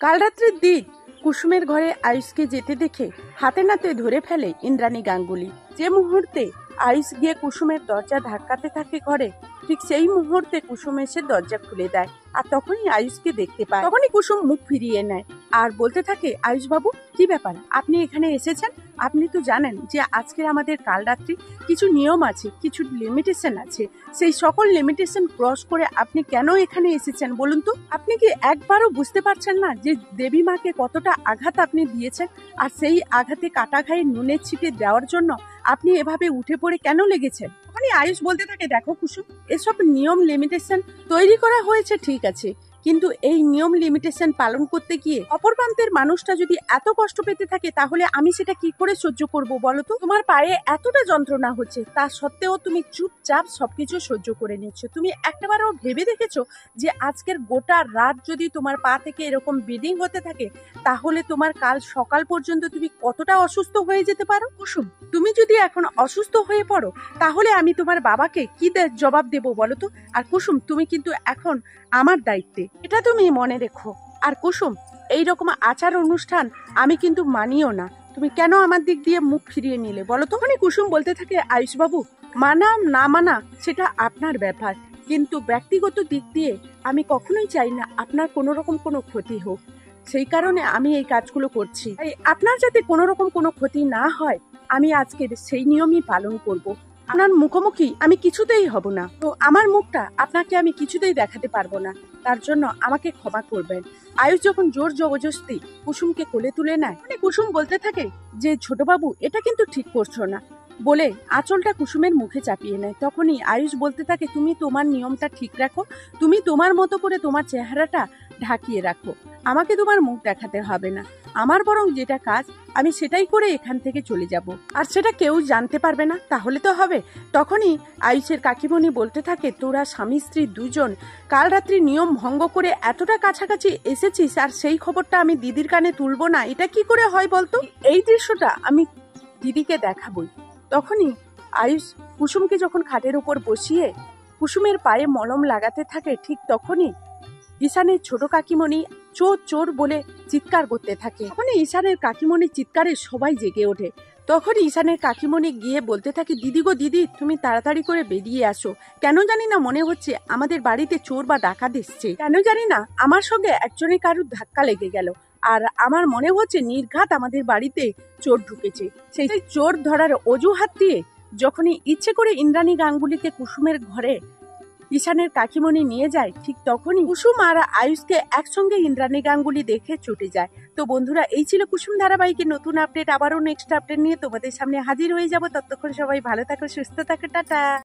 কাল রাত্রের দিক কুসুমের ঘরে আয়ুষকে যেতে দেখে হাতে নাতে ধরে ফেলে ইন্দ্রাণী গাঙ্গুলি। যে মুহূর্তে আয়ুষ গিয়ে কুসুমের দরজা ধাক্কাতে থাকে ঘরে, ঠিক সেই মুহূর্তে কুসুম এসে দরজা খুলে দেয়। আর তখনই আয়ুষকে দেখতে পায়। তখনই কুসুম মুখ ফিরিয়ে নেয় আর বলতে থাকে, আয়ুষ বাবু কি ব্যাপার, আপনি এখানে এসেছেন? আপনি তো জানেন যে আজকে আমাদের কাল রাত্রি কিছু নিয়ম আছে, কিছু লিমিটেশন আছে। সেই সকল লিমিটেশন ক্রস করে আপনি কেন এখানে এসেছেন বলুন তো? আপনি কি একবারও বুঝতে পারছেন না যে দেবী মাকে কতটা আঘাত আপনি দিয়েছেন? আর সেই আঘাতে কাটা ঘায়ে নুনের ছিটে দেওয়ার জন্য আপনি এভাবে উঠে পড়ে কেন লেগেছেন? মানে আয়ুষ বলতে থাকে, দেখো কুসুম, এসব নিয়ম লিমিটেশন তৈরি করা হয়েছে ঠিক আছে, কিন্তু এই নিয়ম লিমিটেশন পালন করতে গিয়ে অপর প্রান্তের মানুষটা যদি এত কষ্ট পেতে থাকে তাহলে আমি সেটা কি করে সহ্য করব বলো তো? তোমার পায়ে এতটা যন্ত্রণা হচ্ছে, তা সত্ত্বেও তুমি চুপচাপ সবকিছু সহ্য করে নিচ্ছ। তুমি একটাবারও ভেবে দেখেছো যে আজকের গোটা রাত যদি তোমার পা থেকে এরকম ব্লিডিং হতে থাকে তাহলে তোমার কাল সকাল পর্যন্ত তুমি কতটা অসুস্থ হয়ে যেতে পারো? কুসুম, তুমি যদি এখন অসুস্থ হয়ে পড়ো তাহলে আমি তোমার বাবাকে কি জবাব দেবো বলো তো? আর কুসুম, তুমি কিন্তু এখন আমার দায়িত্বে, এটা তুমি মনে রেখো। আর কুসুম, এইরকম আচার অনুষ্ঠান আমি কিন্তু মানিও না। তুমি কেন আমার দিক দিয়ে মুখ ফিরিয়ে নিলে বলো? তখনই কুসুম বলতে থাকে, আয়ুষ বাবু, মানা না মানা সেটা আপনার ব্যাপার, কিন্তু ব্যক্তিগত দিক দিয়ে আমি কখনোই চাই না আপনার কোনো রকম কোনো ক্ষতি হোক। সেই কারণে আমি এই কাজগুলো করছি। আপনার যাতে কোনো রকম কোনো ক্ষতি না হয় আমি আজকে সেই নিয়মই পালন করব। আপনার মুখোমুখি আমি কিছুতেই হব না, তো আমার মুখটা আপনাকে আমি কিছুতেই দেখাতে পারবো না, তার জন্য আমাকে ক্ষমা করবেন। আয়ুষ যখন জোর জবরদস্তি কুসুমকে কোলে তুলে নেয়, মানে কুসুম বলতে থাকে যে ছোটবাবু, এটা কিন্তু ঠিক করছো না বলে আঁচলটা কুসুমের মুখে চাপিয়ে নেয়। তখনই আয়ুষ বলতে থাকে, তুমি তোমার নিয়মটা ঠিক রাখো, তুমি তোমার মতো করে তোমার চেহারাটা ঢাকিয়ে রাখো, আমাকে তোমার মুখ দেখাতে হবে না। আমার বরং যেটা কাজ আমি সেটাই করে এখান থেকে চলে যাব, আর সেটা কেউ জানতে পারবে না, তাহলে তো হবে। তখনই আয়ুষের কাকিমণি বলতে থাকে, তোরা স্বামী স্ত্রী দুজন কাল রাত্রি নিয়ম ভঙ্গ করে এতটা কাছাকাছি এসেছিস আর সেই খবরটা আমি দিদির কানে তুলবো না, এটা কি করে হয় বলতো? এই দৃশ্যটা আমি দিদিকে দেখাবই। তখনই আয়ুষ কুসুমকে যখন খাটের উপর বসিয়ে কুসুমের পায়ে মলম লাগাতে থাকে, ঠিক তখনই ঈশানের ছোট কাকিমণি চোর চোর বলে চিৎকার করতে থাকে। তখন ঈশানের কাকিমণির চিৎকারে সবাই জেগে ওঠে। তখন ঈশানের কাকিমণি গিয়ে বলতে থাকে, দিদি গো দিদি, তুমি তাড়াতাড়ি করে বেরিয়ে আসো, কেন জানি না মনে হচ্ছে আমাদের বাড়িতে চোর বা ডাকাত এসছে। কেন জানি না আমার সঙ্গে একজনের কারুর ধাক্কা লেগে গেল, আর আমার মনে হচ্ছে নির্ঘাত আমাদের বাড়িতে চোর ঢুকেছে। সেই চোর ধরার অজুহাত দিয়ে যখনই ইচ্ছে করে ইন্দ্রাণী গাঙ্গুলিকে কুসুমের ঘরে ঈশানের কাকিমণি নিয়ে যায়, ঠিক তখনই কুসুম আর আয়ুষকে একসঙ্গে ইন্দ্রাণী গাঙ্গুলি দেখে ছুটে যায়। তো বন্ধুরা, এই ছিল কুসুম ধারাবাহিকের নতুন আপডেট। আবারও নেক্সট আপডেট নিয়ে তোমাদের সামনে হাজির হয়ে যাব। ততক্ষণ সবাই ভালো থাকো, সুস্থ থাকো, টাটা।